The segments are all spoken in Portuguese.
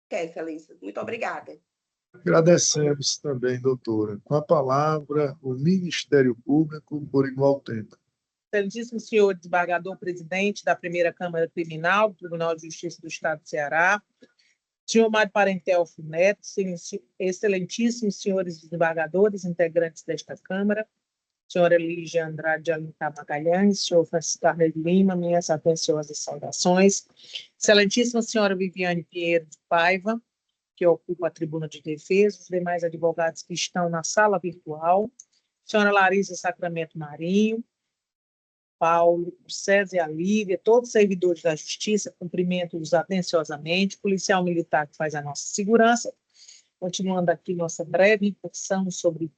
Excelência. Muito obrigada. Agradecemos também, doutora. Com a palavra, o Ministério Público, por igual tempo. Excelentíssimo senhor desembargador presidente da Primeira Câmara Criminal do Tribunal de Justiça do Estado do Ceará, senhor Mário Parentelfo Neto, excelentíssimos senhores desembargadores, integrantes desta Câmara, senhora Lígia Andrade de Alencar Magalhães, senhor Francisco Carneiro de Lima, minhas atenciosas saudações, excelentíssima senhora Viviane Pinheiro de Paiva, que ocupa a tribuna de defesa, os demais advogados que estão na sala virtual, senhora Larissa Sacramento Marinho, Paulo, César e a Lívia, todos os servidores da Justiça, cumprimento-os atenciosamente, policial militar que faz a nossa segurança. Continuando aqui nossa breve incursão sobre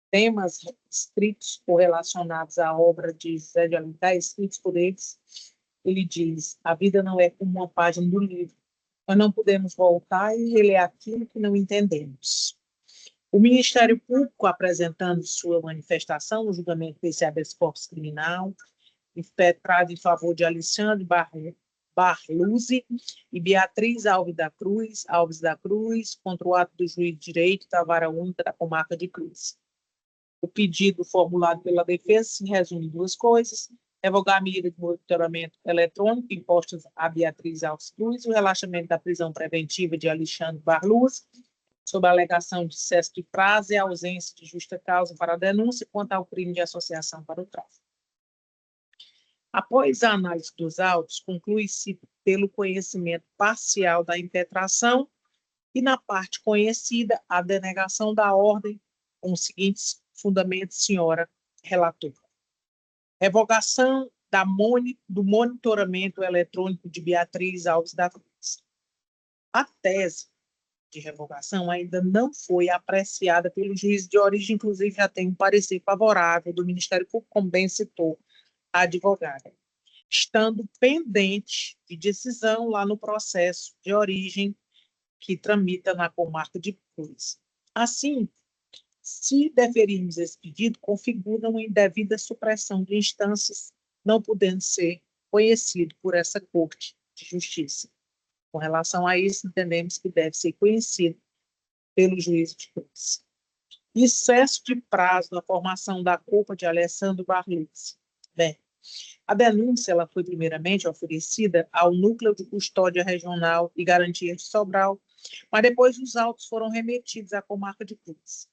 temas escritos ou relacionados à obra de José de Alencar, escritos por eles. Ele diz: a vida não é como uma página do livro. Nós não podemos voltar e reler aquilo que não entendemos. O Ministério Público, apresentando sua manifestação no julgamento desse habeas corpus criminal, impetrado em favor de Alexandre Barluzzi e Beatriz Alves da Cruz, contra o ato do juiz de direito da Vara Única da Comarca de Cruz. O pedido formulado pela defesa se resume em duas coisas: revogar a medida de monitoramento eletrônico impostas a Beatriz Alves Cruz e o relaxamento da prisão preventiva de Alexandre Barluzzi, sob a alegação de excesso de prazo e ausência de justa causa para a denúncia quanto ao crime de associação para o tráfico. Após a análise dos autos, conclui-se pelo conhecimento parcial da impetração e, na parte conhecida, a denegação da ordem com os seguintes fundamentos, senhora relatora. Revogação do monitoramento eletrônico de Beatriz Alves da Cruz. A tese de revogação ainda não foi apreciada pelo juiz de origem, inclusive já tem um parecer favorável do Ministério Público, como bem citou a advogada, estando pendente de decisão lá no processo de origem que tramita na comarca de Cruz. Assim, se deferirmos esse pedido, configura uma indevida supressão de instâncias, não podendo ser conhecido por essa Corte de Justiça. Com relação a isso, entendemos que deve ser conhecido pelo juiz de Cruz. Excesso de prazo na formação da culpa de Alessandro Barluzzi. Bem, a denúncia ela foi primeiramente oferecida ao Núcleo de Custódia Regional e Garantia de Sobral, mas depois os autos foram remetidos à Comarca de Cruz.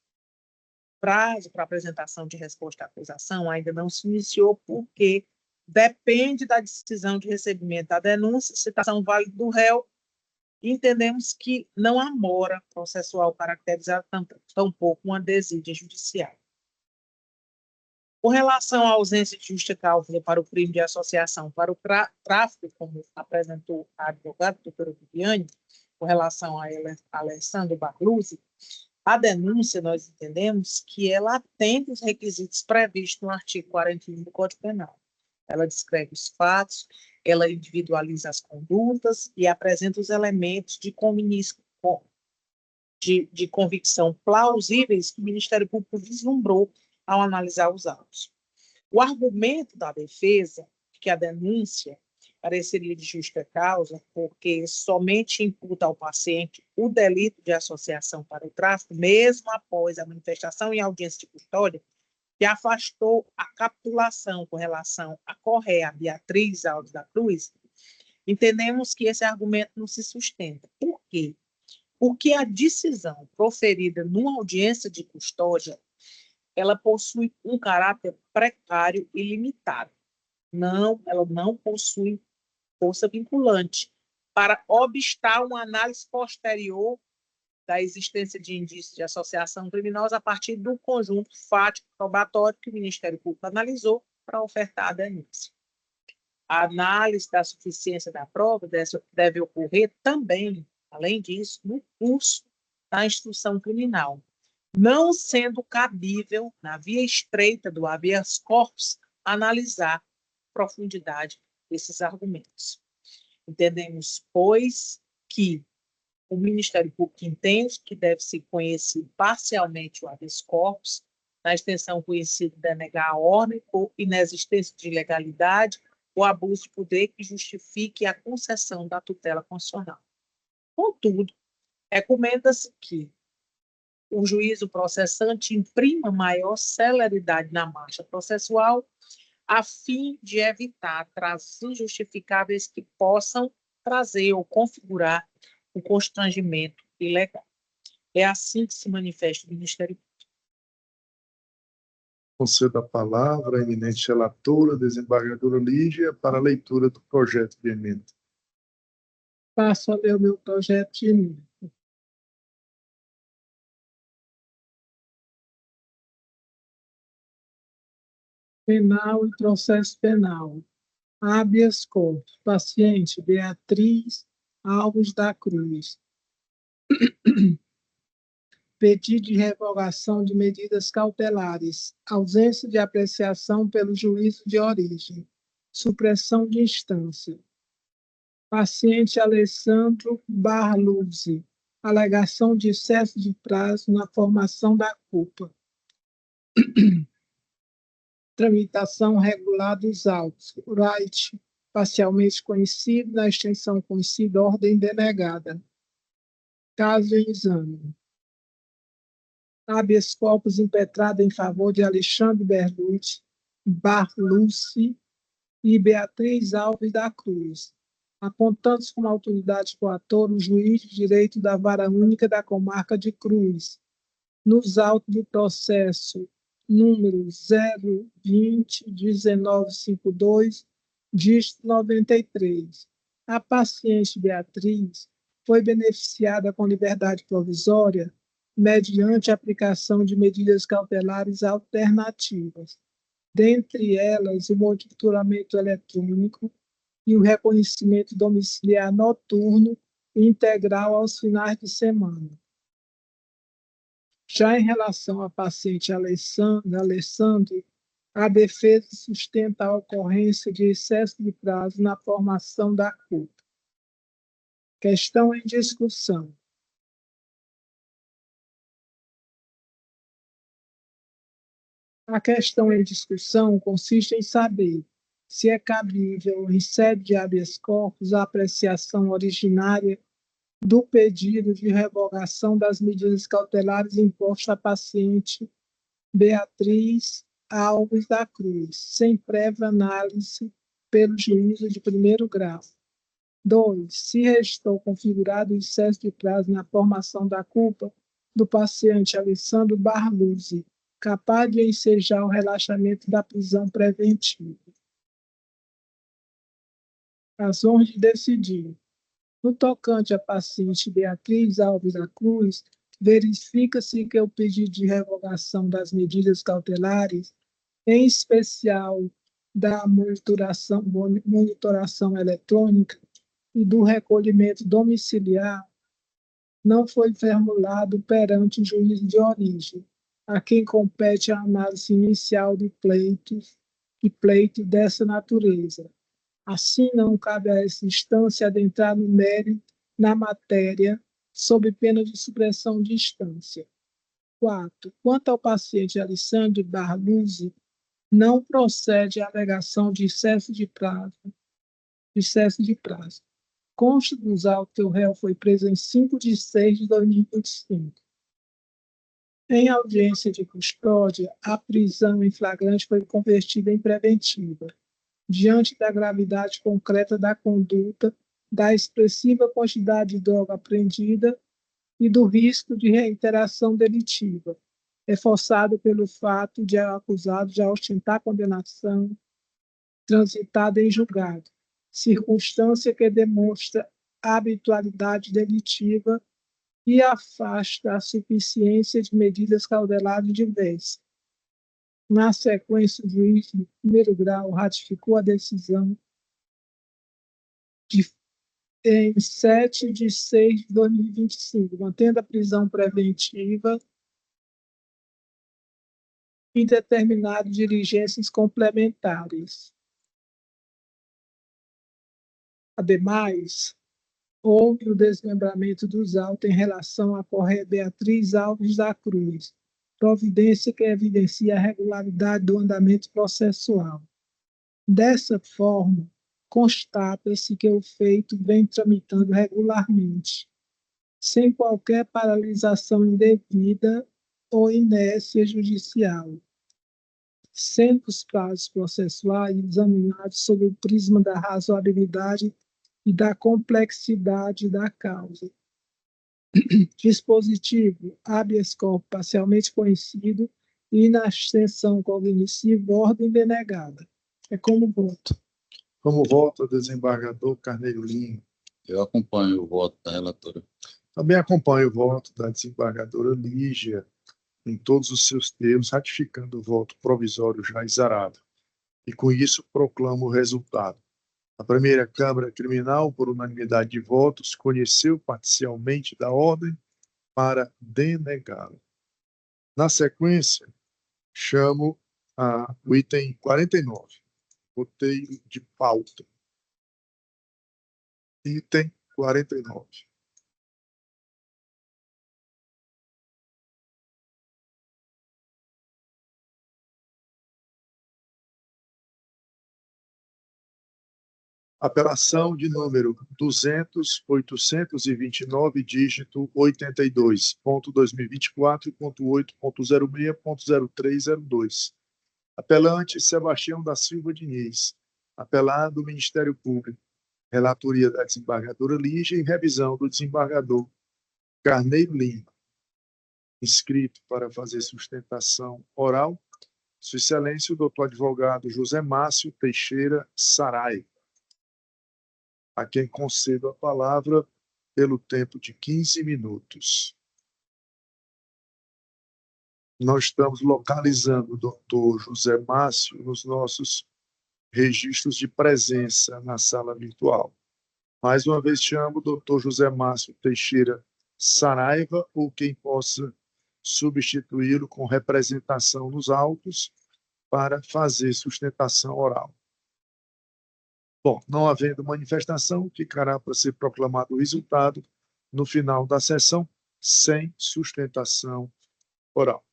O prazo para apresentação de resposta à acusação ainda não se iniciou porque depende da decisão de recebimento da denúncia, citação válida do réu. Entendemos que não há mora processual caracterizada, tampouco uma desídia judicial. Com relação à ausência de justa causa para o crime de associação para o tráfico, como apresentou a advogada, doutora Viviane, com relação a Alessandro Barluzzi, a denúncia, nós entendemos que ela atende os requisitos previstos no artigo 41 do Código Penal. Ela descreve os fatos, ela individualiza as condutas e apresenta os elementos de convicção plausíveis que o Ministério Público vislumbrou ao analisar os autos. O argumento da defesa, que a denúncia pareceria de justa causa, porque somente imputa ao paciente o delito de associação para o tráfico, mesmo após a manifestação em audiência de custódia, que afastou a capitulação com relação à corréa Beatriz Alves da Cruz, entendemos que esse argumento não se sustenta. Por quê? Porque a decisão proferida numa audiência de custódia, ela possui um caráter precário e limitado. Ela não possui força vinculante para obstar uma análise posterior da existência de indícios de associação criminosa a partir do conjunto fático probatório que o Ministério Público analisou para ofertar a denúncia. A análise da suficiência da prova deve ocorrer também, além disso, no curso da instrução criminal, não sendo cabível, na via estreita do habeas corpus, analisar a profundidade desses argumentos. Entendemos, pois, que o Ministério Público entende que deve ser conhecido parcialmente o habeas corpus, na extensão conhecida de denegar a ordem ou inexistência de ilegalidade ou abuso de poder que justifique a concessão da tutela constitucional. Contudo, Recomenda-se que o juízo processante imprima maior celeridade na marcha processual, a fim de evitar atrasos injustificáveis que possam trazer ou configurar o constrangimento ilegal. É assim que se manifesta o Ministério Público. Concedo a palavra à eminente relatora, desembargadora Lígia, para a leitura do projeto de emenda. Passo a ler o meu projeto de emenda. Penal e processo penal. Habeas corpus. Paciente Beatriz Alves da Cruz. Pedido de revogação de medidas cautelares. Ausência de apreciação pelo juízo de origem. Supressão de instância. Paciente Alessandro Barluzzi. Alegação de excesso de prazo na formação da culpa. Tramitação regular dos autos. Right, parcialmente conhecido, na extensão conhecida, ordem denegada. Caso em exame. Habeas corpus impetrado em favor de Alexandre Barluzzi e Beatriz Alves da Cruz, apontando-se como autoridade coatora o juiz de direito da Vara Única da Comarca de Cruz, nos autos do processo número 020-1952, dígito 93. A paciente Beatriz foi beneficiada com liberdade provisória mediante a aplicação de medidas cautelares alternativas, dentre elas o monitoramento eletrônico e o reconhecimento domiciliar noturno e integral aos finais de semana. Já em relação à paciente Alessandro, a defesa sustenta a ocorrência de excesso de prazo na formação da culpa. Questão em discussão. A questão em discussão consiste em saber se é cabível, em sede de habeas corpus, a apreciação originária do pedido de revogação das medidas cautelares impostas à paciente Beatriz Alves da Cruz, sem prévia análise pelo juízo de primeiro grau. 2. Se restou configurado o excesso de prazo na formação da culpa do paciente Alessandro Barluzzi, capaz de ensejar o relaxamento da prisão preventiva. Razões de decidir. No tocante à paciente Beatriz Alves da Cruz, verifica-se que o pedido de revogação das medidas cautelares, em especial da monitoração eletrônica e do recolhimento domiciliar, não foi formulado perante o juiz de origem, a quem compete a análise inicial de pleito dessa natureza. Assim, não cabe a essa instância adentrar no mérito na matéria, sob pena de supressão de instância. 4. Quanto ao paciente Alessandro Barluzzi, não procede a alegação de excesso de prazo. Consta dos autos que o réu foi preso em 5/6/2025. Em audiência de custódia, a prisão em flagrante foi convertida em preventiva, diante da gravidade concreta da conduta, da expressiva quantidade de droga apreendida e do risco de reiteração delitiva, reforçado pelo fato de o acusado já ostentar condenação transitada em julgado, circunstância que demonstra a habitualidade delitiva e afasta a suficiência de medidas cautelares diversas. Na sequência, o juiz de primeiro grau ratificou a decisão em 7/6/2025, mantendo a prisão preventiva e determinado diligências complementares. Ademais, houve o desmembramento dos autos em relação à correia Beatriz Alves da Cruz, providência que evidencia a regularidade do andamento processual. Dessa forma, constata-se que o feito vem tramitando regularmente, sem qualquer paralisação indevida ou inércia judicial, sendo os prazos processuais examinados sob o prisma da razoabilidade e da complexidade da causa. Dispositivo habeas corpus parcialmente conhecido e na extensão cognitiva, ordem denegada. É como voto. Como voto o desembargador Carneiro Lima. Eu acompanho o voto da relatora. Também acompanho o voto da desembargadora Lígia, em todos os seus termos, ratificando o voto provisório já exarado. E com isso proclamo o resultado. A primeira Câmara Criminal, por unanimidade de votos, conheceu parcialmente da ordem para denegá-la. Na sequência, chamo o item 49, roteiro de pauta. Item 49. Apelação de número 200.829, dígito 82.2024.8.06.0302. Apelante Sebastião da Silva Diniz. Apelado Ministério Público. Relatoria da desembargadora Lígia e revisão do desembargador Carneiro Lima. Inscrito para fazer sustentação oral, Sua Excelência o doutor advogado José Márcio Teixeira Saraiva, a quem concedo a palavra pelo tempo de 15 minutos. Nós estamos localizando o doutor José Márcio nos nossos registros de presença na sala virtual. Mais uma vez chamo o doutor José Márcio Teixeira Saraiva, ou quem possa substituí-lo com representação nos autos para fazer sustentação oral. Bom, não havendo manifestação, ficará para ser proclamado o resultado no final da sessão, sem sustentação oral.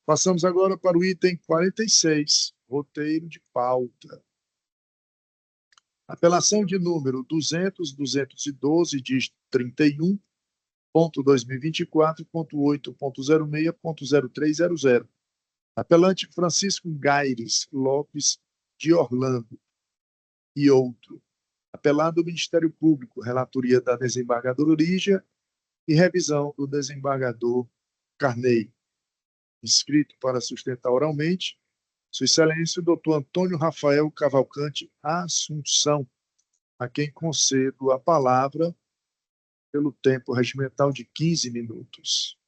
Passamos agora para o item 46, roteiro de pauta. Apelação de número 200.212, dígito 31.2024.8.06.0300. Apelante Francisco Gaires Lopes de Orlando e outro. Apelado do Ministério Público, relatoria da desembargadora Lígia e revisão do desembargador Carneiro. Inscrito para sustentar oralmente, Sua Excelência, o doutor Antônio Rafael Cavalcante Assunção, a quem concedo a palavra pelo tempo regimental de 15 minutos.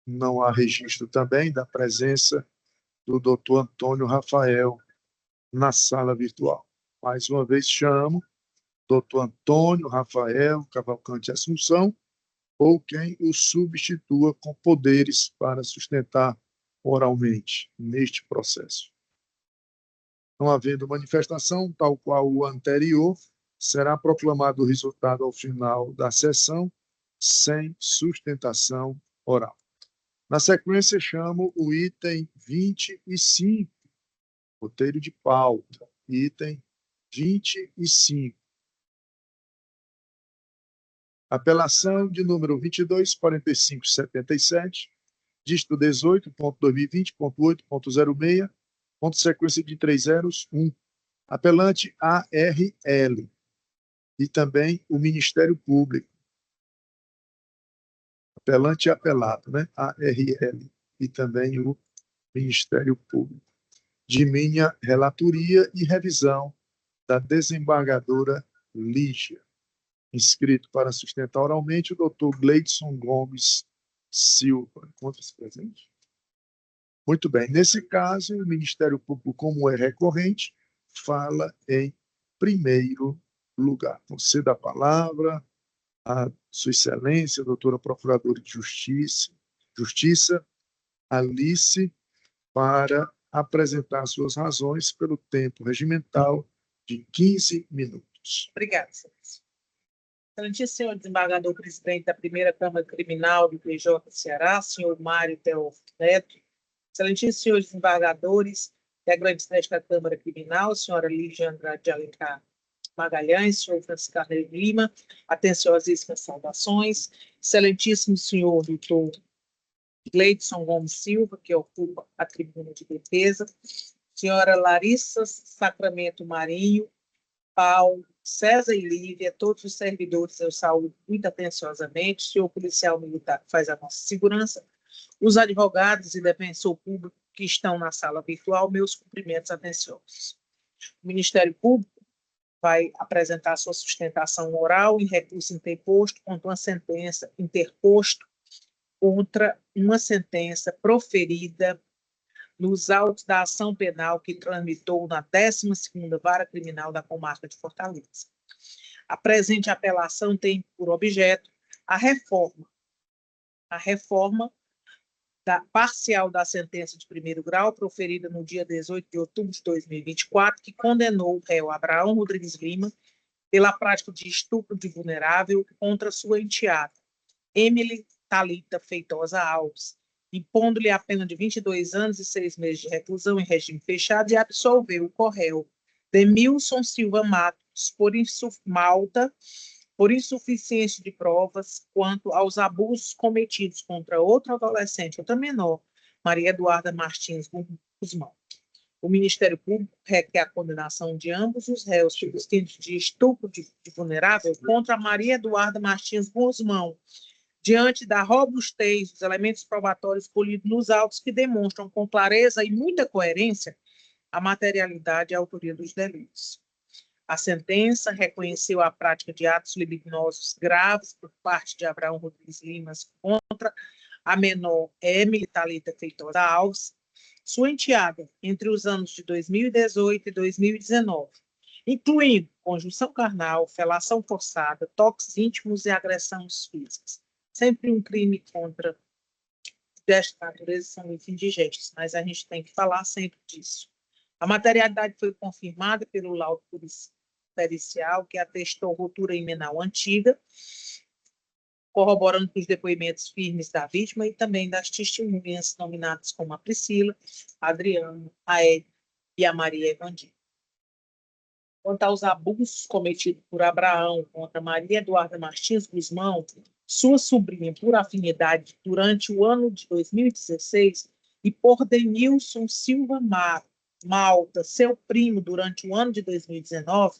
Não há registro também da presença do doutor Antônio Rafael na sala virtual. Mais uma vez chamo doutor Antônio Rafael Cavalcante Assunção, ou quem o substitua com poderes para sustentar oralmente neste processo. Não havendo manifestação, tal qual o anterior, será proclamado o resultado ao final da sessão, sem sustentação oral. Na sequência, chamo o item 25, roteiro de pauta, item 25. Apelação de número 22.4577, dígito 18.2020.8.06, ponto sequência de 3 zeros, 1. Apelante ARL e também o Ministério Público. Apelante e apelado, né? ARL e também o Ministério Público. De minha relatoria e revisão da desembargadora Lígia. Inscrito para sustentar oralmente o doutor Gleidson Gomes Silva. Encontra-se presente? Muito bem. Nesse caso, o Ministério Público, como é recorrente, fala em primeiro lugar. Concedo a palavra à Sua Excelência, a doutora Procuradora de Justiça, Alice, para apresentar suas razões pelo tempo regimental de 15 minutos. Obrigada, Excelência. Excelentíssimo senhor desembargador presidente da primeira Câmara Criminal do PJ Ceará, senhor Mário Teófilo Neto, excelentíssimos senhores desembargadores, integrantes desta Câmara Criminal, senhora Lígia Andrade de Alencar Magalhães, senhor Francisco Carneiro Lima, atenciosíssimas saudações, excelentíssimo senhor doutor Gleidson Gomes Silva, que ocupa a tribuna de defesa, senhora Larissa Sacramento Marinho, Paulo, César e Lívia, todos os servidores, eu saúdo muito atenciosamente, senhor policial militar que faz a nossa segurança, os advogados e defensor público que estão na sala virtual, meus cumprimentos atenciosos. O Ministério Público vai apresentar sua sustentação oral em recurso interposto contra uma sentença interposto contra uma sentença proferida nos autos da ação penal que tramitou na 12ª Vara Criminal da Comarca de Fortaleza. A presente apelação tem por objeto a reforma parcial da sentença de primeiro grau proferida no dia 18 de outubro de 2024, que condenou o réu Abraão Rodrigues Lima pela prática de estupro de vulnerável contra sua enteada, Emily Thalita Feitosa Alves, impondo-lhe a pena de 22 anos e 6 meses de reclusão em regime fechado, e absolveu o corréu Demilson Silva Matos por insuficiência de provas quanto aos abusos cometidos contra outra adolescente, outra menor, Maria Eduarda Martins Guzmão. O Ministério Público requer a condenação de ambos os réus pelos crimes de estupro de vulnerável contra Maria Eduarda Martins Guzmão, diante da robustez dos elementos probatórios colhidos nos autos que demonstram com clareza e muita coerência a materialidade e a autoria dos delitos. A sentença reconheceu a prática de atos libidinosos graves por parte de Abraão Rodrigues Lima contra a menor Emily Thalita Feitosa Alves, sua enteada, entre os anos de 2018 e 2019, incluindo conjunção carnal, felação forçada, toques íntimos e agressões físicas. Sempre um crime contra desta natureza são muito indigentes, mas a gente tem que falar sempre disso. A materialidade foi confirmada pelo laudo pericial, que atestou ruptura imenal antiga, corroborando com os depoimentos firmes da vítima e também das testemunhas nominadas como a Priscila, a Adriana, a Ed e a Maria Evandina. Quanto aos abusos cometidos por Abraão contra Maria Eduarda Martins Guzmão, sua sobrinha por afinidade durante o ano de 2016, e por Denilson Silva Malta, seu primo, durante o ano de 2019,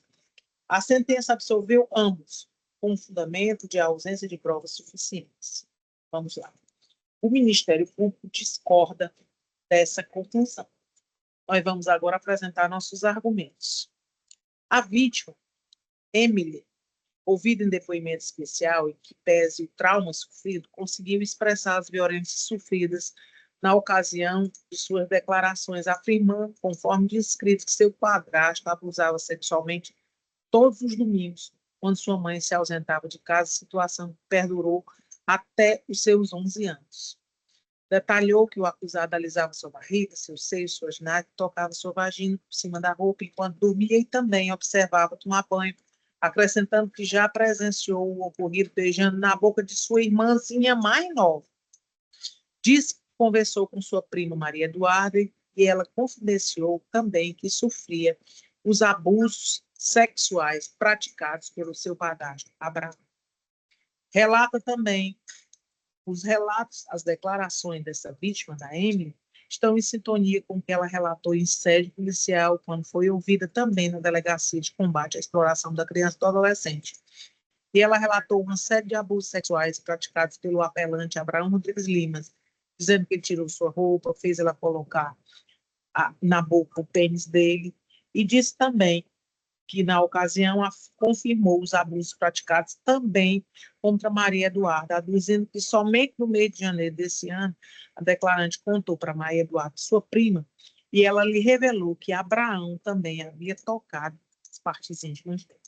a sentença absolveu ambos, com fundamento de ausência de provas suficientes. Vamos lá. O Ministério Público discorda dessa conclusão. Nós vamos agora apresentar nossos argumentos. A vítima, Emily, ouvida em depoimento especial e que pese o trauma sofrido, conseguiu expressar as violências sofridas na ocasião de suas declarações, afirmando, conforme descrito, que seu padrasto abusava sexualmente todos os domingos, quando sua mãe se ausentava de casa, situação que perdurou até os seus 11 anos. Detalhou que o acusado alisava sua barriga, seus seios, suas nádegas, tocava sua vagina por cima da roupa enquanto dormia e também observava tomar banho, acrescentando que já presenciou o ocorrido beijando na boca de sua irmãzinha mais nova. Disse que conversou com sua prima Maria Eduarda e ela confidenciou também que sofria os abusos sexuais praticados pelo seu padrasto, Abraão. Relata também, os relatos, as declarações dessa vítima, da Emily, estão em sintonia com o que ela relatou em sede policial, quando foi ouvida também na Delegacia de Combate à Exploração da Criança e do Adolescente. E ela relatou uma série de abusos sexuais praticados pelo apelante Abraão Rodrigues Lima, dizendo que ele tirou sua roupa, fez ela colocar na boca o pênis dele, e disse também que, na ocasião, confirmou os abusos praticados também contra Maria Eduarda, aduzindo que somente no mês de janeiro desse ano, a declarante contou para Maria Eduarda, sua prima, e ela lhe revelou que Abraão também havia tocado as partes íntimas dela.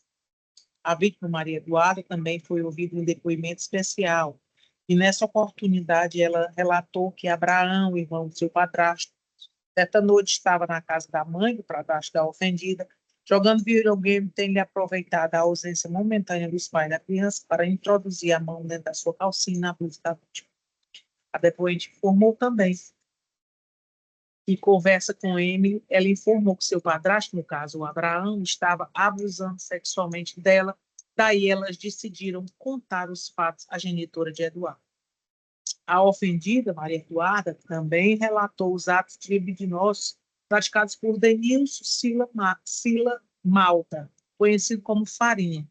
A vítima Maria Eduarda também foi ouvida em depoimento especial, e nessa oportunidade ela relatou que Abraão, irmão do seu padrasto, certa noite estava na casa da mãe do padrasto da ofendida, jogando videogame, tendo aproveitado a ausência momentânea dos pais da criança para introduzir a mão dentro da sua calcinha na blusa da vítima. A depoente informou também Em conversa com Emily, ela informou que seu padrasto, no caso o Abraão, estava abusando sexualmente dela. Daí elas decidiram contar os fatos à genitora de Eduardo. A ofendida, Maria Eduarda, também relatou os atos libidinosos praticados por Denilson Sila Malta, conhecido como Farinha,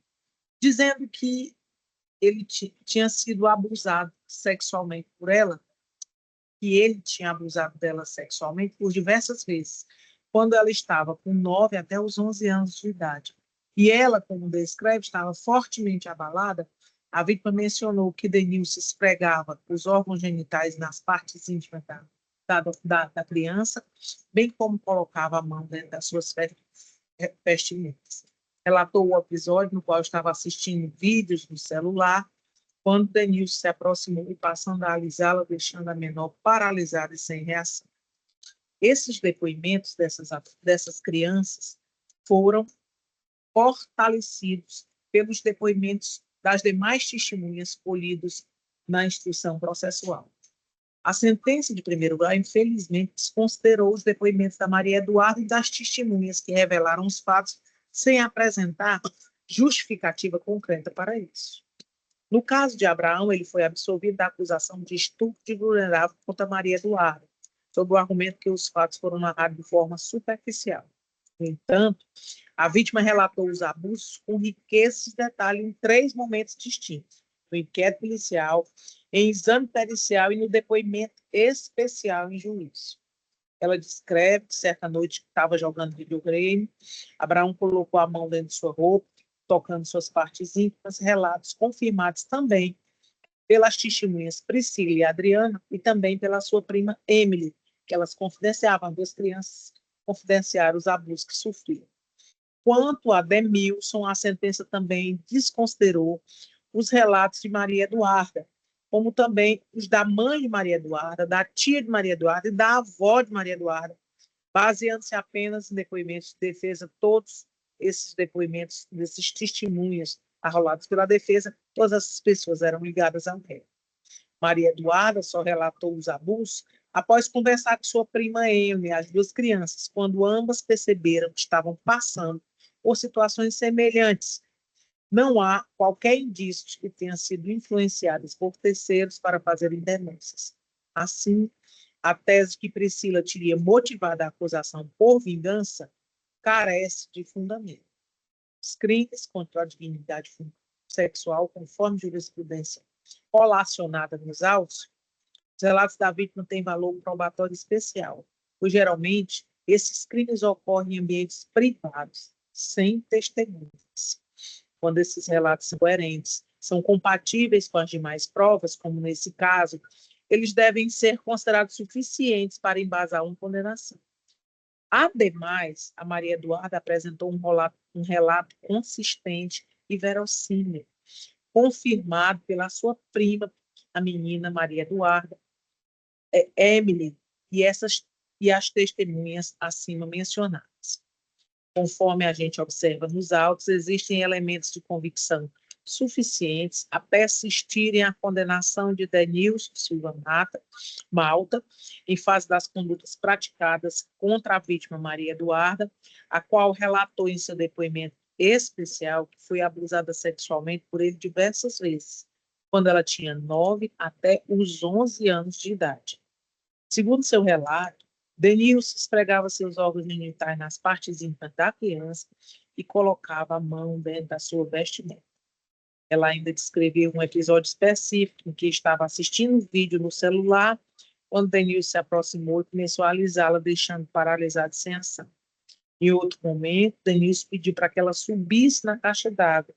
dizendo que ele tinha sido abusado sexualmente por ela, que ele tinha abusado dela sexualmente por diversas vezes, quando ela estava com 9 até os 11 anos de idade. E ela, como descreve, estava fortemente abalada. A vítima mencionou que Denilson esfregava os órgãos genitais nas partes íntimas da criança, bem como colocava a mão dentro das suas vestimentas. Relatou o episódio no qual estava assistindo vídeos no celular, quando Denilson se aproximou e passando a alisá-la, deixando a menor paralisada e sem reação. Esses depoimentos dessas crianças foram fortalecidos pelos depoimentos das demais testemunhas colhidos na instrução processual. A sentença de primeiro grau, infelizmente, desconsiderou os depoimentos da Maria Eduarda e das testemunhas que revelaram os fatos sem apresentar justificativa concreta para isso. No caso de Abraão, ele foi absolvido da acusação de estupro de vulnerável contra Maria Eduarda, sob o argumento que os fatos foram narrados de forma superficial. No entanto, a vítima relatou os abusos com riqueza de detalhe em 3 momentos distintos: no inquérito policial, em exame pericial e no depoimento especial em juízo. Ela descreve que certa noite que estava jogando videogame, Abraão colocou a mão dentro de sua roupa, tocando suas partes íntimas, relatos confirmados também pelas testemunhas Priscila e Adriana e também pela sua prima Emily, que elas confidenciavam, as 2 crianças confidenciaram os abusos que sofriam. Quanto a Demilson, a sentença também desconsiderou os relatos de Maria Eduarda, como também os da mãe de Maria Eduarda, da tia de Maria Eduarda e da avó de Maria Eduarda, baseando-se apenas em depoimentos de defesa. Todos esses depoimentos, desses testemunhas arrolados pela defesa, todas essas pessoas eram ligadas ao réu. Maria Eduarda só relatou os abusos após conversar com sua prima Emily, as 2 crianças, quando ambas perceberam que estavam passando por situações semelhantes. Não há qualquer indício de que tenham sido influenciadas por terceiros para fazerem denúncias. Assim, a tese de que Priscila teria motivado a acusação por vingança carece de fundamento. Os crimes contra a dignidade sexual, conforme jurisprudência colacionada nos autos, os relatos da vítima têm valor probatório especial, pois geralmente esses crimes ocorrem em ambientes privados, sem testemunhas. Quando esses relatos são coerentes, são compatíveis com as demais provas, como nesse caso, eles devem ser considerados suficientes para embasar uma condenação. Ademais, a Maria Eduarda apresentou um relato consistente e verossímil, confirmado pela sua prima, a menina Maria Eduarda, Emily, e as testemunhas acima mencionadas. Conforme a gente observa nos autos, existem elementos de convicção suficientes a persistirem a condenação de Denilson Silva Malta, em face das condutas praticadas contra a vítima Maria Eduarda, a qual relatou em seu depoimento especial que foi abusada sexualmente por ele diversas vezes, quando ela tinha 9 até os 11 anos de idade. Segundo seu relato, Denilson esfregava seus órgãos genitais nas partes íntimas da criança e colocava a mão dentro da sua vestimenta. Ela ainda descreveu um episódio específico em que estava assistindo um vídeo no celular, quando Denilson se aproximou e começou a alisá-la, deixando paralisada sem ação. Em outro momento, Denilson pediu para que ela subisse na caixa d'água,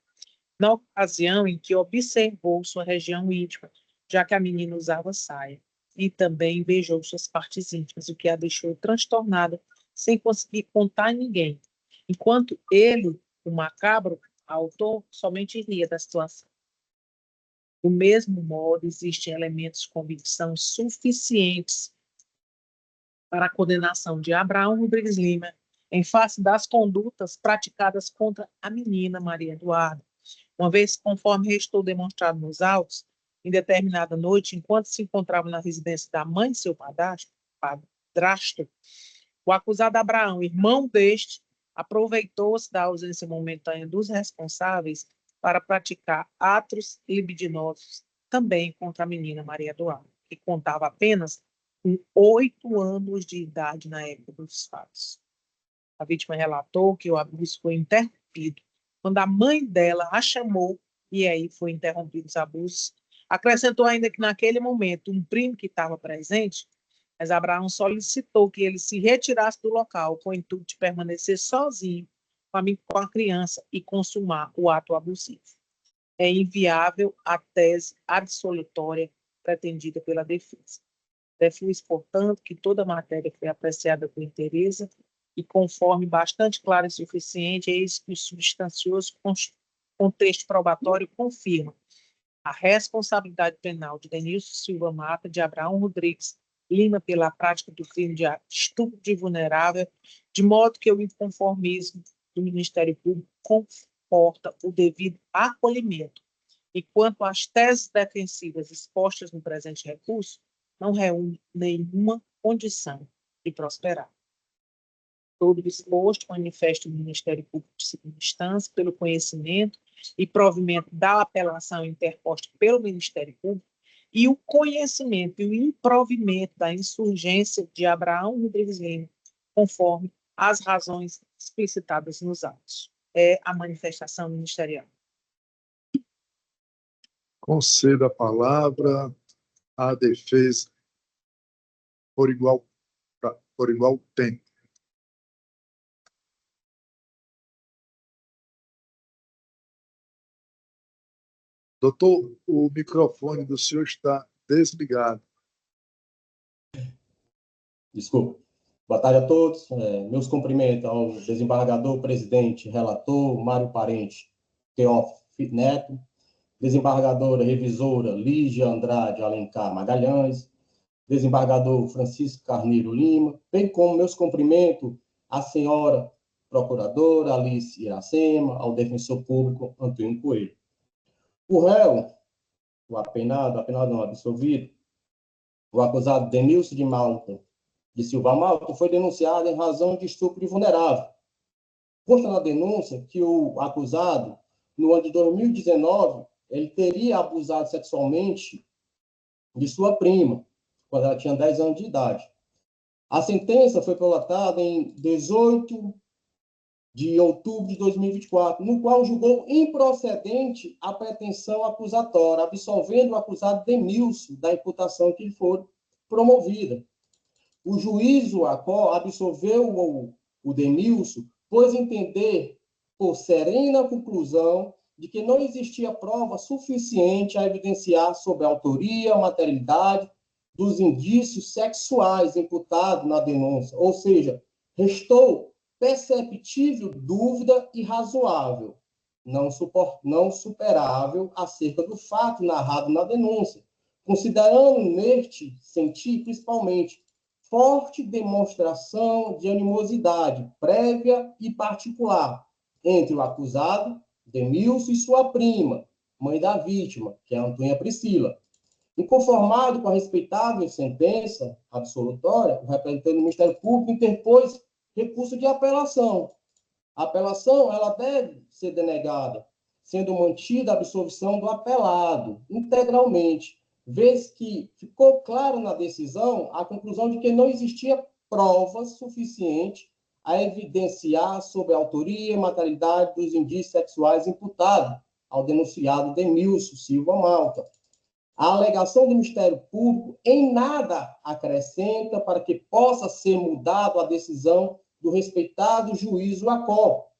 na ocasião em que observou sua região íntima, já que a menina usava saia, e também beijou suas partes íntimas, o que a deixou transtornada, sem conseguir contar a ninguém, enquanto ele, o macabro autor, somente ria da situação. Do mesmo modo, existem elementos de convicção suficientes para a condenação de Abraão Rodrigues Lima em face das condutas praticadas contra a menina Maria Eduarda, uma vez, conforme restou demonstrado nos autos, em determinada noite, enquanto se encontrava na residência da mãe de seu padrasto, padrasto, o acusado Abraão, irmão deste, aproveitou-se da ausência momentânea dos responsáveis para praticar atos libidinosos também contra a menina Maria Eduarda, que contava apenas com 8 anos de idade na época dos fatos. A vítima relatou que o abuso foi interrompido quando a mãe dela a chamou e aí foi interrompido os abusos. Acrescentou ainda que naquele momento um primo que estava presente, mas Abraão solicitou que ele se retirasse do local com o intuito de permanecer sozinho com a criança e consumar o ato abusivo. É inviável a tese absolutória pretendida pela defesa. Deflui, portanto, que toda a matéria foi apreciada com interesse e conforme bastante claro e suficiente, eis que o substancioso contexto probatório confirma a responsabilidade penal de Denilson Silva Mata, de Abraão Rodrigues Lima, pela prática do crime de estupro de vulnerável, de modo que o inconformismo do Ministério Público comporta o devido acolhimento. E quanto às teses defensivas expostas no presente recurso, não reúne nenhuma condição de prosperar. Todo exposto manifesta o Ministério Público de segunda instância pelo conhecimento e provimento da apelação interposta pelo Ministério Público e o conhecimento e o improvimento da insurgência de Abraão Rodrigues Lima, conforme as razões explicitadas nos autos. É a manifestação ministerial. Concedo a palavra à defesa por igual tempo. Doutor, o microfone do senhor está desligado. Desculpa. Boa tarde a todos. Meus cumprimentos ao desembargador, presidente, relator, Mário Parente, Teófilo Neto, desembargadora, revisora, Lígia Andrade Alencar Magalhães, desembargador Francisco Carneiro Lima, bem como meus cumprimentos à senhora procuradora Alice Iracema, ao defensor público Antônio Coelho. O réu, o apenado não, absolvido, o acusado Denilson de Silva Malta, foi denunciado em razão de estupro de vulnerável. Consta na denúncia que o acusado, no ano de 2019, ele teria abusado sexualmente de sua prima, quando ela tinha 10 anos de idade. A sentença foi prolatada em 18 de outubro de 2024, no qual julgou improcedente a pretensão acusatória, absolvendo o acusado Denilson da imputação que lhe foi promovida. O juízo absolveu o Denilson, pois entender por serena conclusão de que não existia prova suficiente a evidenciar sobre a autoria, materialidade dos indícios sexuais imputados na denúncia, ou seja, restou perceptível dúvida irrazoável, não superável acerca do fato narrado na denúncia, considerando neste sentido, principalmente, forte demonstração de animosidade prévia e particular entre o acusado, Denilson, e sua prima, mãe da vítima, que é a Antônia Priscila. Inconformado com a respeitável sentença absolutória, o representante do Ministério Público interpôs recurso de apelação. A apelação ela deve ser denegada, sendo mantida a absolvição do apelado integralmente, vez que ficou claro na decisão a conclusão de que não existia prova suficiente a evidenciar sobre a autoria e materialidade dos indícios sexuais imputados ao denunciado Denilson Silva Malta. A alegação do Ministério Público em nada acrescenta para que possa ser mudado a decisão do respeitado juízo ACOL,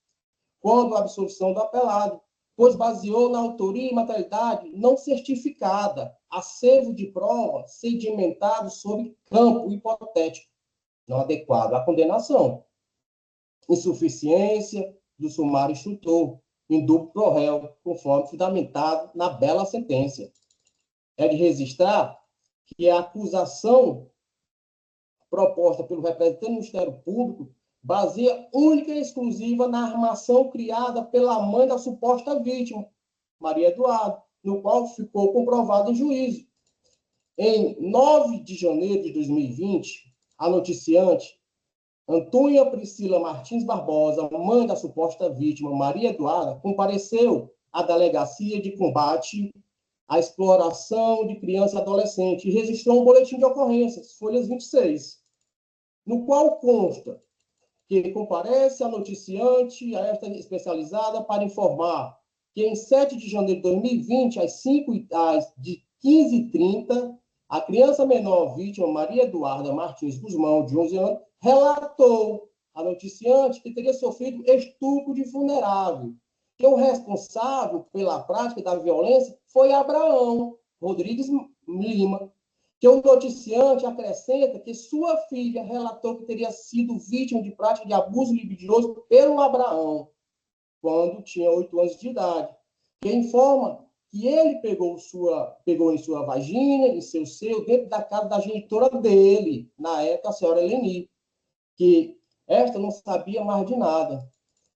quando a absolvição do apelado, pois baseou na autoria e materialidade não certificada, acervo de prova sedimentado sobre campo hipotético, não adequado à condenação. Insuficiência do sumário instrutor, indúbio pro réu, conforme fundamentado na bela sentença. É de registrar que a acusação proposta pelo representante do Ministério Público baseia única e exclusiva na armação criada pela mãe da suposta vítima, Maria Eduarda, no qual ficou comprovado em juízo. Em 9 de janeiro de 2020, a noticiante Antônia Priscila Martins Barbosa, mãe da suposta vítima Maria Eduarda, compareceu à Delegacia de Combate à Exploração de Criança e Adolescente e registrou um boletim de ocorrências, folhas 26, no qual consta que comparece a noticiante, a esta especializada, para informar que em 7 de janeiro de 2020, às 15h30, a criança menor vítima, Maria Eduarda Martins Guzmão, de 11 anos, relatou à noticiante que teria sofrido estupro de vulnerável, que o responsável pela prática da violência foi Abraão Rodrigues Lima, que o noticiante acrescenta que sua filha relatou que teria sido vítima de prática de abuso libidinoso pelo Abraão, quando tinha 8 anos de idade, que informa que ele pegou em sua vagina, em seu seio, dentro da casa da genitora dele, na época, a senhora Eleni, que esta não sabia mais de nada.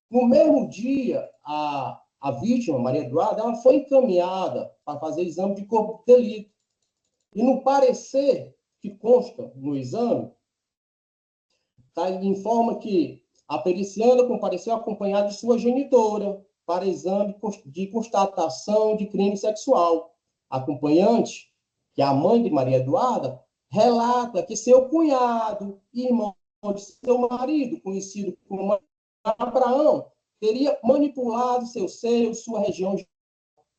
No mesmo dia, a vítima, Maria Eduarda, ela foi encaminhada para fazer exame de corpo de delito. E no parecer que consta no exame, informa que a periciana compareceu acompanhada de sua genitora para exame de constatação de crime sexual. A acompanhante, que é a mãe de Maria Eduarda, relata que seu cunhado, irmão de seu marido, conhecido como Abraão, teria manipulado seu seio, sua região,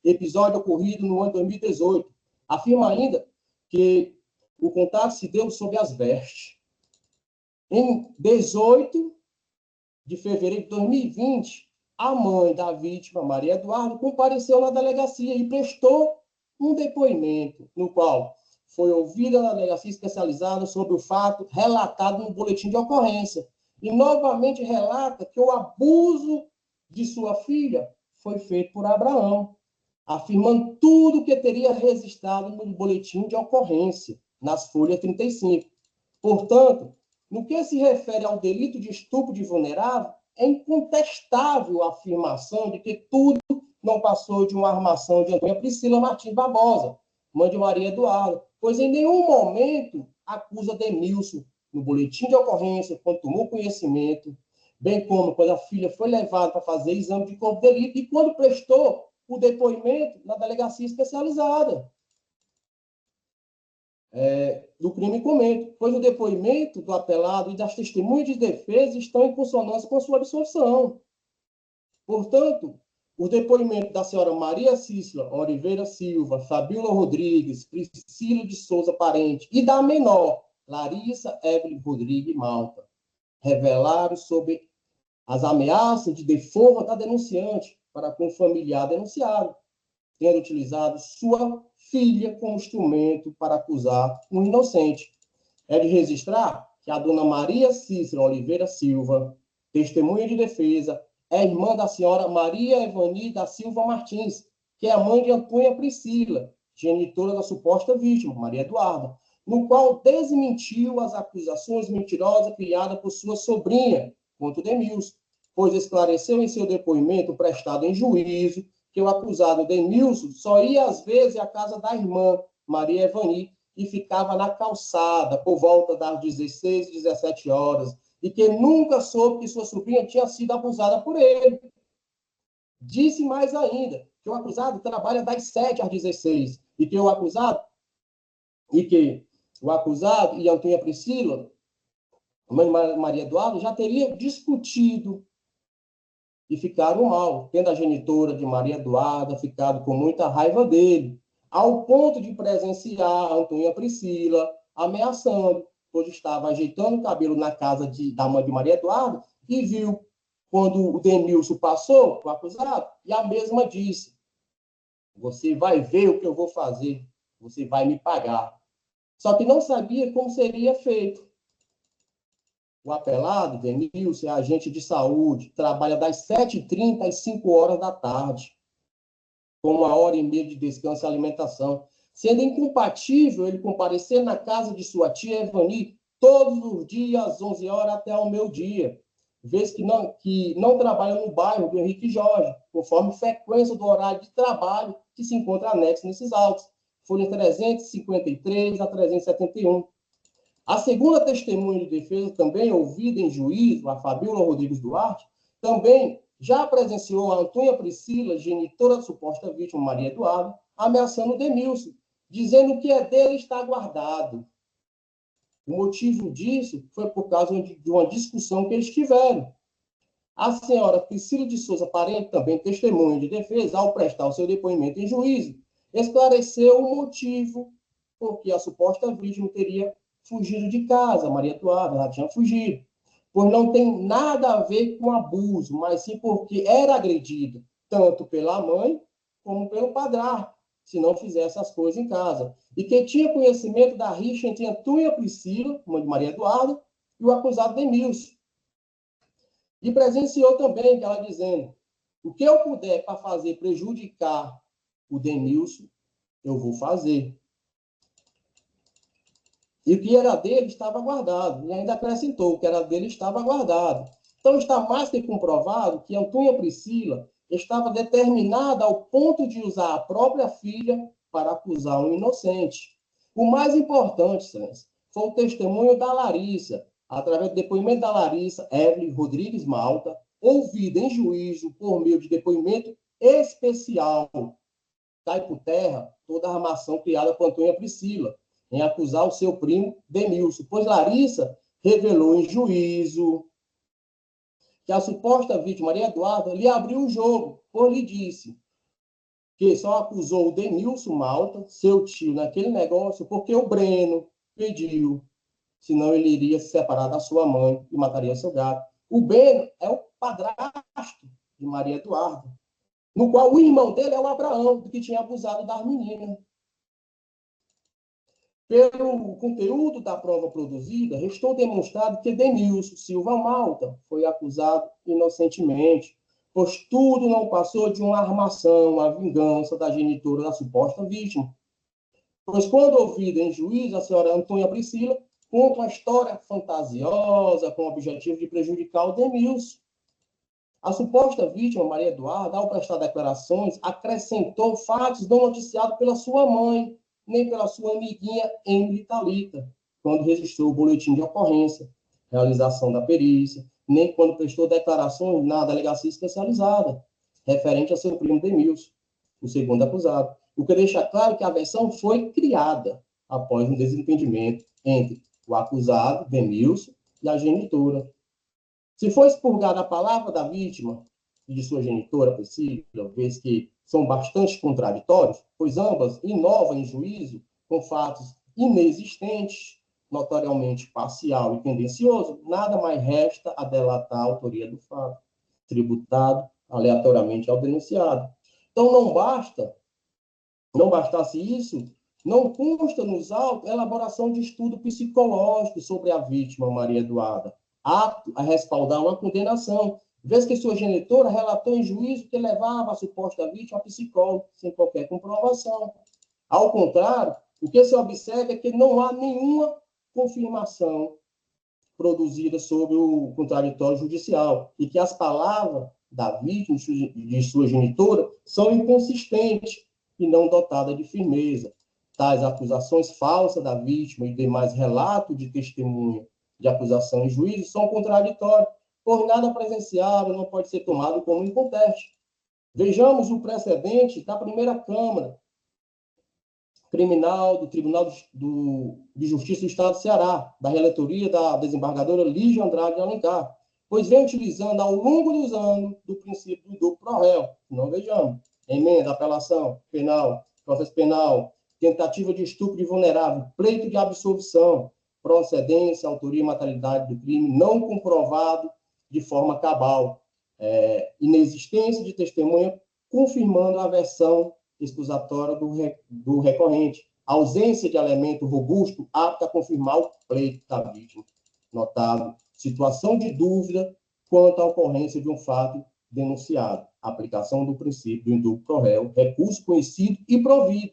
episódio ocorrido no ano 2018. Afirma ainda que o contato se deu sob as vestes. Em 18 de fevereiro de 2020, a mãe da vítima, Maria Eduarda, compareceu na delegacia e prestou um depoimento, no qual foi ouvida na delegacia especializada sobre o fato relatado no boletim de ocorrência. E novamente relata que o abuso de sua filha foi feito por Abraão, afirmando tudo que teria registrado no boletim de ocorrência, nas folhas 35. Portanto, no que se refere ao delito de estupro de vulnerável, é incontestável a afirmação de que tudo não passou de uma armação de Antônia Priscila Martins Barbosa, mãe de Maria Eduarda, pois em nenhum momento acusa Denilson no boletim de ocorrência, quando tomou conhecimento, bem como quando a filha foi levada para fazer exame de corpo de delito e quando prestou o depoimento na delegacia especializada do crime comento, pois o depoimento do apelado e das testemunhas de defesa estão em consonância com sua absolvição. Portanto, o depoimento da senhora Maria Cícila Oliveira Silva, Fabíola Rodrigues, Priscila de Souza Parente e da menor, Larissa Evelyn Rodrigues Malta, revelaram sobre as ameaças de deforma da denunciante para com o familiar denunciado, tendo utilizado sua filha como instrumento para acusar um inocente. É de registrar que a dona Maria Cícera Oliveira Silva, testemunha de defesa, é irmã da senhora Maria Evani da Silva Martins, que é a mãe de Antônia Priscila, genitora da suposta vítima, Maria Eduarda, no qual desmentiu as acusações mentirosas criadas por sua sobrinha, contra o Denilson, pois esclareceu em seu depoimento prestado em juízo que o acusado Denilson só ia às vezes à casa da irmã, Maria Evani, e ficava na calçada por volta das 16, 17 horas, e que nunca soube que sua sobrinha tinha sido abusada por ele. Disse mais ainda que o acusado trabalha das 7 às 16, e que o acusado e Antônia Priscila, mãe de Maria Eduarda, já teria discutido e ficaram mal, tendo a genitora de Maria Eduarda ficado com muita raiva dele, ao ponto de presenciar a Antônia Priscila ameaçando, pois estava ajeitando o cabelo na casa da mãe de Maria Eduarda e viu quando o Denilson passou, o acusado, e a mesma disse: você vai ver o que eu vou fazer, você vai me pagar. Só que não sabia como seria feito. O apelado, Denilson, é agente de saúde, trabalha das 7h30 às 5 horas da tarde, com 1h30 de descanso e alimentação, sendo incompatível ele comparecer na casa de sua tia Evani todos os dias, às 11 horas até ao meio-dia, vez que não trabalha no bairro do Henrique Jorge, conforme frequência do horário de trabalho que se encontra anexo nesses autos, folha 353 a 371. A segunda testemunha de defesa, também ouvida em juízo, a Fabiola Rodrigues Duarte, também já presenciou a Antônia Priscila, genitora da suposta vítima, Maria Eduarda, ameaçando o Denilson, dizendo que é dele está guardado. O motivo disso foi por causa de uma discussão que eles tiveram. A senhora Priscila de Souza Parente, também testemunha de defesa, ao prestar o seu depoimento em juízo, esclareceu o motivo por que a suposta vítima teria fugido de casa, Maria Eduarda, ela tinha fugido, pois não tem nada a ver com abuso, mas sim porque era agredida, tanto pela mãe como pelo padrasto, se não fizesse as coisas em casa. E que tinha conhecimento da rixa entre Antônia Priscila, mãe de Maria Eduarda, e o acusado Denilson. E presenciou também ela dizendo: o que eu puder para fazer prejudicar o Denilson, eu vou fazer. E o que era dele estava guardado. E ainda acrescentou: o que era dele estava guardado. Então está mais que comprovado que Antônia Priscila estava determinada ao ponto de usar a própria filha para acusar um inocente. O mais importante, Excelência, foi o testemunho da Larissa, através do depoimento da Larissa Evelyn Rodrigues Malta, ouvida em juízo por meio de depoimento especial. Cai por terra toda a armação criada por Antônia Priscila em acusar o seu primo Denilson, pois Larissa revelou em juízo que a suposta vítima, Maria Eduarda, lhe abriu o jogo, pois lhe disse que só acusou o Denilson Malta, seu tio, naquele negócio, porque o Breno pediu, senão ele iria se separar da sua mãe e mataria seu gato. O Breno é o padrasto de Maria Eduarda, no qual o irmão dele é o Abraão, que tinha abusado das meninas. Pelo conteúdo da prova produzida, restou demonstrado que Denilson Silva Malta foi acusado inocentemente, pois tudo não passou de uma armação, a vingança da genitora da suposta vítima. Pois quando ouvida em juízo, a senhora Antônia Priscila conta uma história fantasiosa com o objetivo de prejudicar o Denilson. A suposta vítima, Maria Eduarda, ao prestar declarações, acrescentou fatos não noticiados pela sua mãe, nem pela sua amiguinha Emily Thalita, quando registrou o boletim de ocorrência, realização da perícia, nem quando prestou declarações na delegacia especializada, referente a seu primo Denilson, o segundo acusado. O que deixa claro que a versão foi criada após um desentendimento entre o acusado, Denilson, e a genitora. Se for expurgada a palavra da vítima e de sua genitora, Priscila, vez que são bastante contraditórios, pois ambas inovam em juízo com fatos inexistentes, notoriamente parcial e tendencioso, nada mais resta a delatar a autoria do fato, tributado aleatoriamente ao denunciado. Então, não bastasse isso, não consta nos autos a elaboração de estudo psicológico sobre a vítima, Maria Eduarda, apto a respaldar uma condenação, vez que sua genitora relatou em juízo que levava a suposta vítima a psicólogo, sem qualquer comprovação. Ao contrário, o que se observa é que não há nenhuma confirmação produzida sobre o contraditório judicial e que as palavras da vítima de sua genitora são inconsistentes e não dotadas de firmeza. Tais acusações falsas da vítima e demais relatos de testemunha de acusação em juízo são contraditórios, por nada presenciado não pode ser tomado como inconteste. Vejamos o precedente da primeira Câmara Criminal do Tribunal de Justiça do Estado do Ceará, da relatoria da desembargadora Lígia Andrade de Alencar, pois vem utilizando ao longo dos anos do princípio do duplo pro réu. Não vejamos. Emenda, apelação, penal, processo penal, tentativa de estupro de vulnerável, pleito de absolvição, procedência, autoria e materialidade do crime não comprovado de forma cabal, inexistência de testemunha confirmando a versão excusatória do recorrente, ausência de elemento robusto apto a confirmar o pleito da vítima. Notado, situação de dúvida quanto à ocorrência de um fato denunciado, aplicação do princípio do indulto pro réu, recurso conhecido e provido.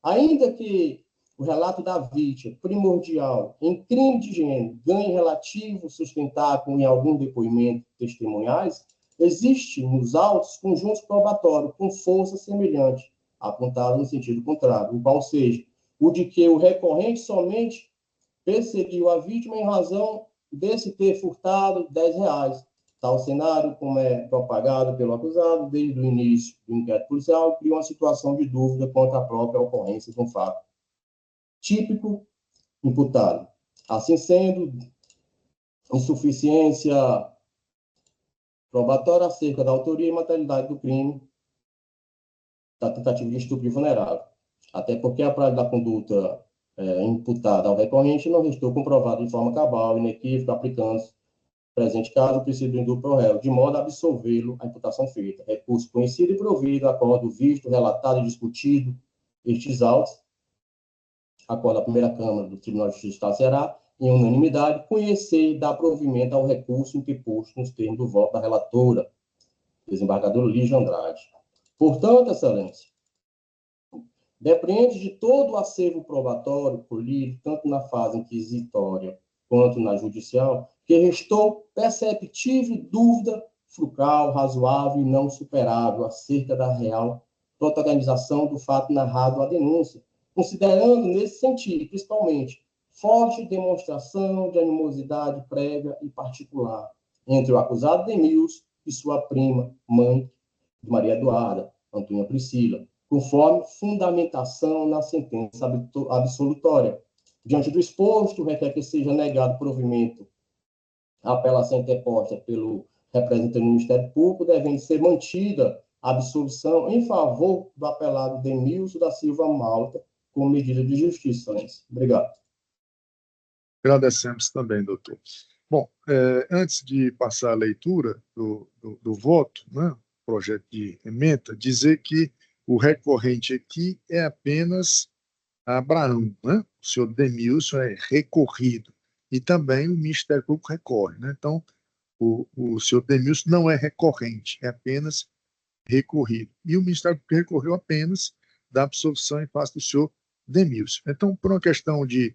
Ainda que o relato da vítima, primordial, em crime de gênero, ganhe relativo sustentado em algum depoimento testemunhais, existe nos autos conjuntos probatórios com força semelhante, apontado no sentido contrário, o qual seja o de que o recorrente somente perseguiu a vítima em razão desse ter furtado R$ 10. Tal cenário, como é propagado pelo acusado desde o início do inquérito policial, cria uma situação de dúvida quanto à própria ocorrência de um fato típico imputado. Assim sendo, insuficiência probatória acerca da autoria e materialidade do crime da tentativa de estupro vulnerável. Até porque a prática da conduta imputada ao recorrente não restou comprovada de forma cabal, inequívoca, aplicando-se, presente caso, o princípio do indulto pro réu, de modo a absolvê-lo a imputação feita. Recurso conhecido e provido, acordo visto, relatado e discutido, estes autos, acordo da primeira Câmara do Tribunal de Justiça do Estado do Ceará, em unanimidade, conhecer e dar provimento ao recurso interposto nos termos do voto da relatora, desembargadora Lígia Andrade. Portanto, Excelência, depreende de todo o acervo probatório colhido, tanto na fase inquisitória quanto na judicial, que restou perceptível dúvida fulcral, razoável e não superável acerca da real protagonização do fato narrado à denúncia, considerando nesse sentido, principalmente, forte demonstração de animosidade prévia e particular entre o acusado Demilson e sua prima, mãe de Maria Eduarda, Antônia Priscila, conforme fundamentação na sentença absolutória. Diante do exposto, requer que seja negado provimento à apelação interposta pelo representante do Ministério Público, devendo ser mantida a absolvição em favor do apelado Demilson da Silva Malta, como medida de justiça, Excelência. Obrigado. Agradecemos também, doutor. Bom, antes de passar a leitura do voto, né, projeto de ementa, dizer que o recorrente aqui é apenas Abraão, né? O senhor Demilson é recorrido, e também o Ministério Público recorre, né? Então, o senhor Demilson não é recorrente, é apenas recorrido. E o Ministério Público recorreu apenas da absolvição em face do senhor Demilson. Então, por uma questão de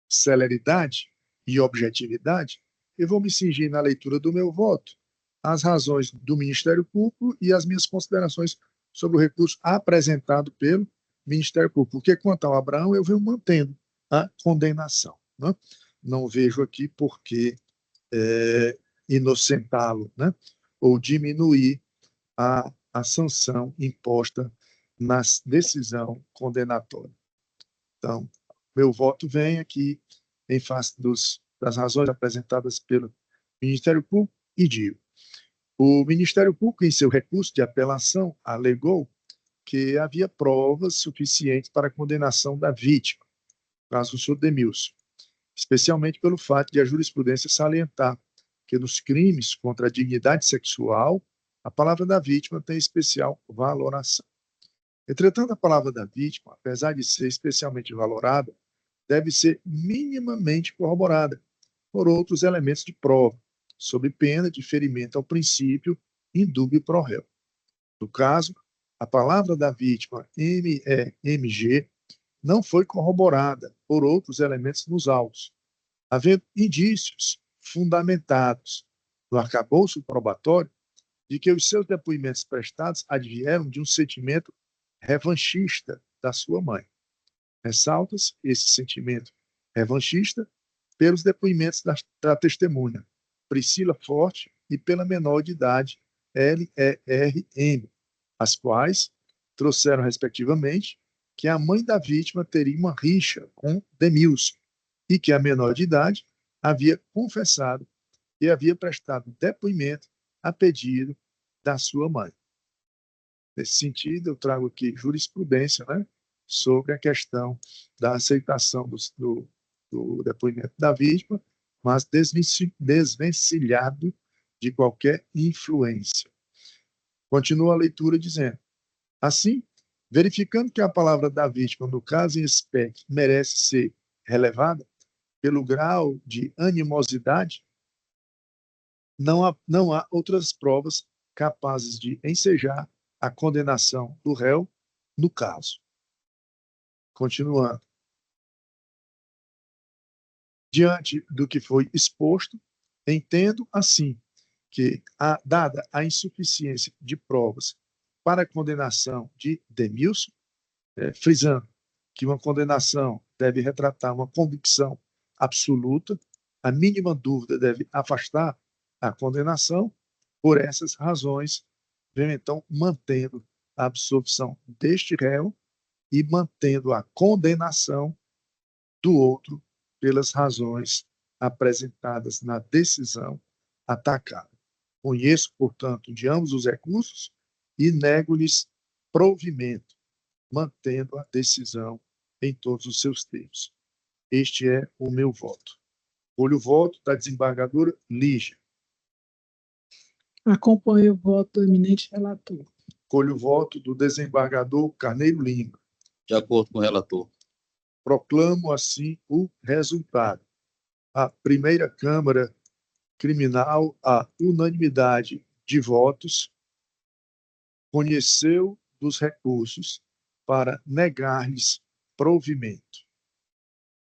celeridade e objetividade, eu vou me cingir na leitura do meu voto as razões do Ministério Público e as minhas considerações sobre o recurso apresentado pelo Ministério Público. Porque, quanto ao Abraão, eu venho mantendo a condenação, né? Não vejo aqui por que inocentá-lo, né? Ou diminuir a sanção imposta na decisão condenatória. Então, meu voto vem aqui em face das razões apresentadas pelo Ministério Público e digo: o Ministério Público, em seu recurso de apelação, alegou que havia provas suficientes para a condenação da vítima, no caso do senhor Demilson, especialmente pelo fato de a jurisprudência salientar que nos crimes contra a dignidade sexual, a palavra da vítima tem especial valoração. Entretanto, a palavra da vítima, apesar de ser especialmente valorada, deve ser minimamente corroborada por outros elementos de prova, sob pena de ferimento ao princípio indúbio pro réu. No caso, a palavra da vítima MG não foi corroborada por outros elementos nos autos, havendo indícios fundamentados no arcabouço probatório de que os seus depoimentos prestados advieram de um sentimento revanchista da sua mãe. Ressalta-se esse sentimento revanchista pelos depoimentos da testemunha Priscila Forte e pela menor de idade LERM, as quais trouxeram, respectivamente, que a mãe da vítima teria uma rixa com Demilson e que a menor de idade havia confessado e havia prestado depoimento a pedido da sua mãe. Nesse sentido, eu trago aqui jurisprudência, né, sobre a questão da aceitação do depoimento da vítima, mas desvencilhado de qualquer influência. Continua a leitura dizendo: assim, verificando que a palavra da vítima, no caso em espécie, merece ser relevada pelo grau de animosidade, não há outras provas capazes de ensejar a condenação do réu no caso. Continuando. Diante do que foi exposto, entendo, assim, que, dada a insuficiência de provas para a condenação de Demilson, frisando que uma condenação deve retratar uma convicção absoluta, a mínima dúvida deve afastar a condenação. Por essas razões, venho então mantendo a absolvição deste réu e mantendo a condenação do outro pelas razões apresentadas na decisão atacada. Conheço, portanto, de ambos os recursos e nego-lhes provimento, mantendo a decisão em todos os seus termos. Este é o meu voto. Olho o voto da desembargadora Lígia. Acompanho o voto do eminente relator. Colho o voto do desembargador Carneiro Lima. De acordo com o relator. Proclamo, assim, o resultado. A primeira Câmara Criminal, a unanimidade de votos, conheceu dos recursos para negar-lhes provimento.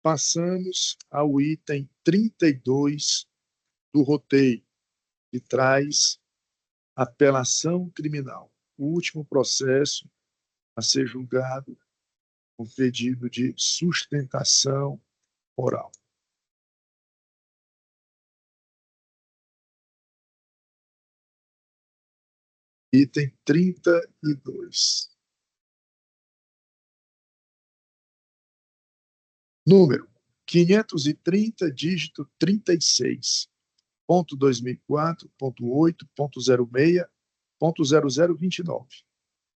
Passamos ao item 32 do roteiro, que traz apelação criminal. O último processo a ser julgado com pedido de sustentação oral. Item 32. Número 530, dígito 36, ponto 2004, ponto 8, ponto 06, ponto 0029.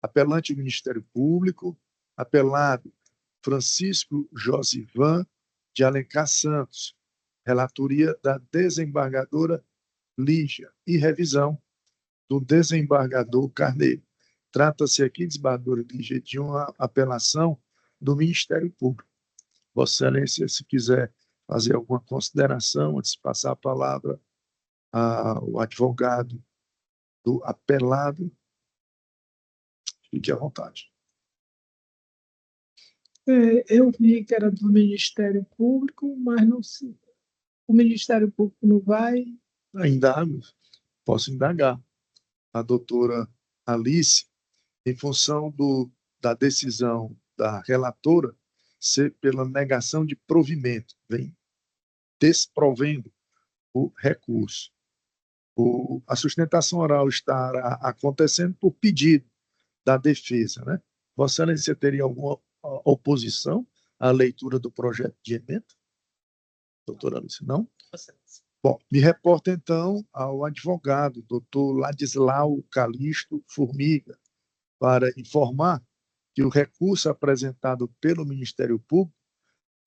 Apelante Ministério Público, apelado Francisco Josivan de Alencar Santos, relatoria da desembargadora Lígia e revisão do desembargador Carneiro. Trata-se aqui, desembargadora Lígia, de uma apelação do Ministério Público. Vossa Excelência, se quiser fazer alguma consideração antes de passar a palavra ao advogado do apelado, fique à vontade. Eu vi que era do Ministério Público, mas não sei. O Ministério Público não vai. Ainda posso indagar a doutora Alice, em função da decisão da relatora ser pela negação de provimento, vem desprovendo o recurso. A sustentação oral estará acontecendo por pedido da defesa, né? Vossa Excelência teria alguma oposição à leitura do projeto de emenda? Doutora Alice, não? Bom, me reporto então ao advogado, doutor Ladislau Calixto Formiga, para informar que o recurso apresentado pelo Ministério Público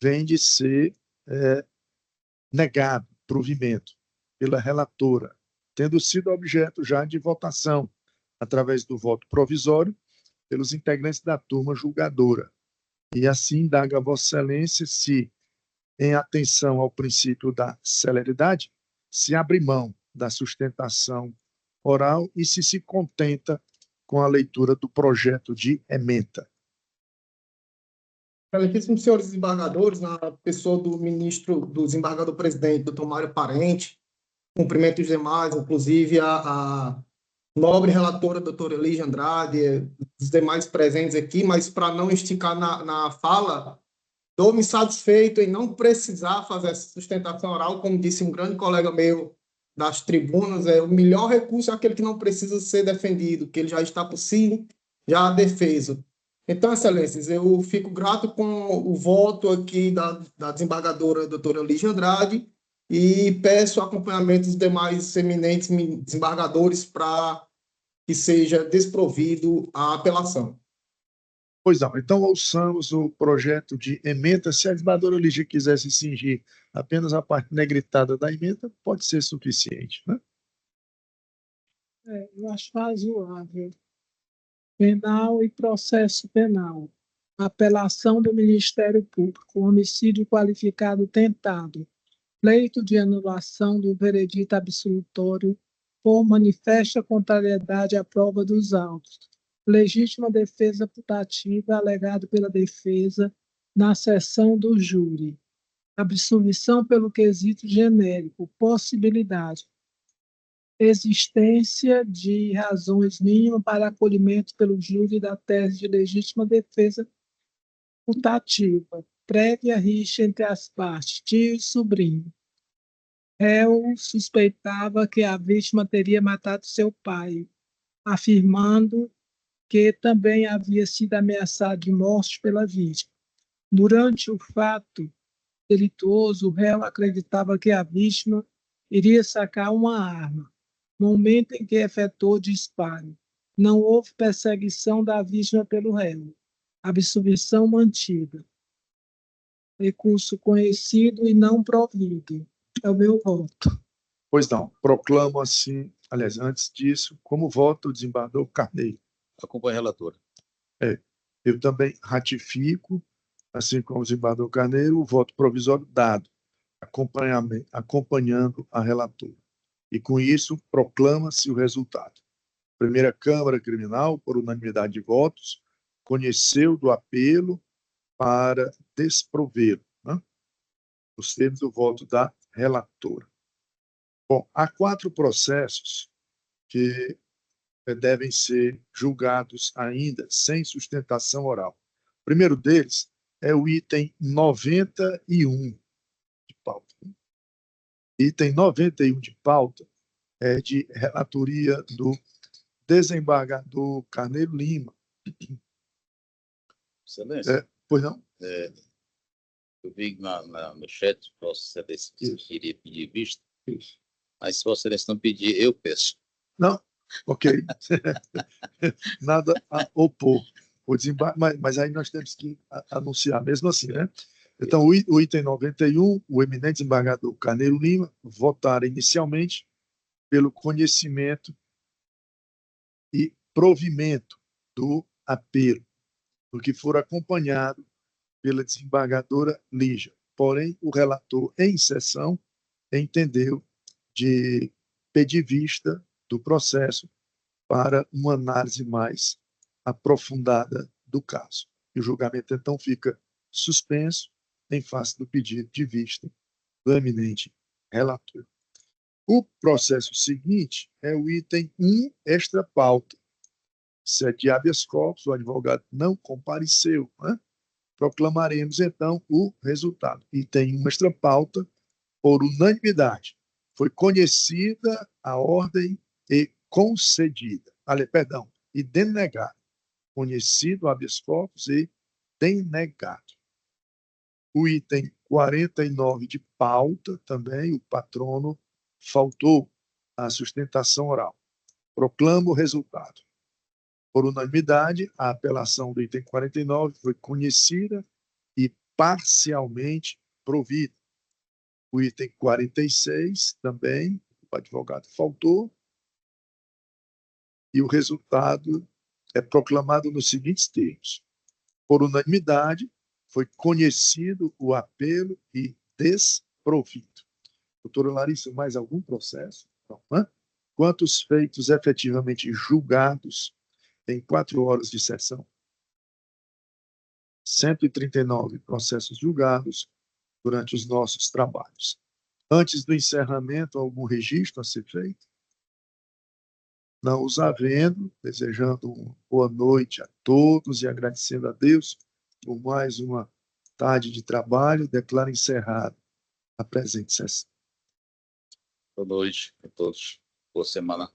vem de ser negado, provimento, pela relatora, tendo sido objeto já de votação, através do voto provisório, pelos integrantes da turma julgadora. E assim indaga a Vossa Excelência se, em atenção ao princípio da celeridade, se abre mão da sustentação oral e se contenta com a leitura do projeto de ementa. Excelentíssimos senhores desembargadores, na pessoa do desembargador-presidente, doutor Mário Parente, cumprimento os demais, inclusive a nobre relatora, doutora Lígia Andrade, os demais presentes aqui, mas para não esticar na fala, dou-me satisfeito em não precisar fazer essa sustentação oral, como disse um grande colega meu das tribunas, o melhor recurso é aquele que não precisa ser defendido, que ele já está por si, já defeso. Então, excelências, eu fico grato com o voto aqui da desembargadora doutora Lígia Andrade e peço acompanhamento dos demais eminentes desembargadores para que seja desprovido a apelação. Pois não, então ouçamos o projeto de emenda. Se a desembargadora Lígia quiser se cingir apenas a parte negritada da emenda, pode ser suficiente, né? Eu acho razoável. Penal e processo penal. Apelação do Ministério Público. Homicídio qualificado tentado. Pleito de anulação do veredito absolutório por manifesta contrariedade à prova dos autos. Legítima defesa putativa alegado pela defesa na sessão do júri. Absolvição pelo quesito genérico. Possibilidade. Existência de razões mínimas para acolhimento pelo júri da tese de legítima defesa putativa. prévia rixa entre as partes, tio e sobrinho. Réu suspeitava que a vítima teria matado seu pai, afirmando que também havia sido ameaçado de morte pela vítima. Durante o fato delituoso, o réu acreditava que a vítima iria sacar uma arma, no momento em que efetuou o disparo. Não houve perseguição da vítima pelo réu. Absolvição mantida. Recurso conhecido e não provido. É o meu voto. Pois não, proclamo assim, aliás, antes disso, como voto o desembargador Carneiro. Acompanhe a relatora. Eu também ratifico, assim como o desembargador Carneiro, o voto provisório dado, acompanhando a relatora. E com isso, proclama-se o resultado. Primeira Câmara Criminal, por unanimidade de votos, conheceu do apelo para desprovê-lo, né? Os termos do voto da relatora. Bom, há 4 processos que devem ser julgados ainda sem sustentação oral. O primeiro deles é o item 91 de pauta. Item 91 de pauta é de relatoria do desembargador Carneiro Lima. Excelência, Pois não? eu vi no chat, Vossa Excelência, que Isso. queria pedir vista, Isso. mas se Vossa Excelência não pedir, eu peço. Não? Ok. Nada a opor. Mas aí nós temos que anunciar mesmo assim, né? Então, o item 91, o eminente desembargador Carneiro Lima votar inicialmente pelo conhecimento e provimento do apelo, do que for acompanhado pela desembargadora Lígia. Porém, o relator, em sessão, entendeu de pedir vista do processo para uma análise mais aprofundada do caso. E o julgamento, então, fica suspenso em face do pedido de vista do eminente relator. O processo seguinte é o item 1, extra pauta. Se é de habeas corpus, o advogado não compareceu, né? Proclamaremos, então, o resultado. Item 1, extra pauta, por unanimidade. Foi conhecida a ordem e concedida. Perdão, e denegada. Conhecido o habeas corpus e denegado. O item 49 de pauta, também, o patrono faltou a sustentação oral. Proclamo o resultado. Por unanimidade, a apelação do item 49 foi conhecida e parcialmente provida. O item 46 também, o advogado faltou, e o resultado é proclamado nos seguintes termos. Por unanimidade, foi conhecido o apelo e desprovido. Doutora Larissa, mais algum processo? Não, né? Quantos feitos efetivamente julgados em 4 horas de sessão? 139 processos julgados durante os nossos trabalhos. Antes do encerramento, algum registro a ser feito? Não os havendo, desejando uma boa noite a todos e agradecendo a Deus por mais uma tarde de trabalho, declaro encerrada a presente sessão. Boa noite a todos. Boa semana.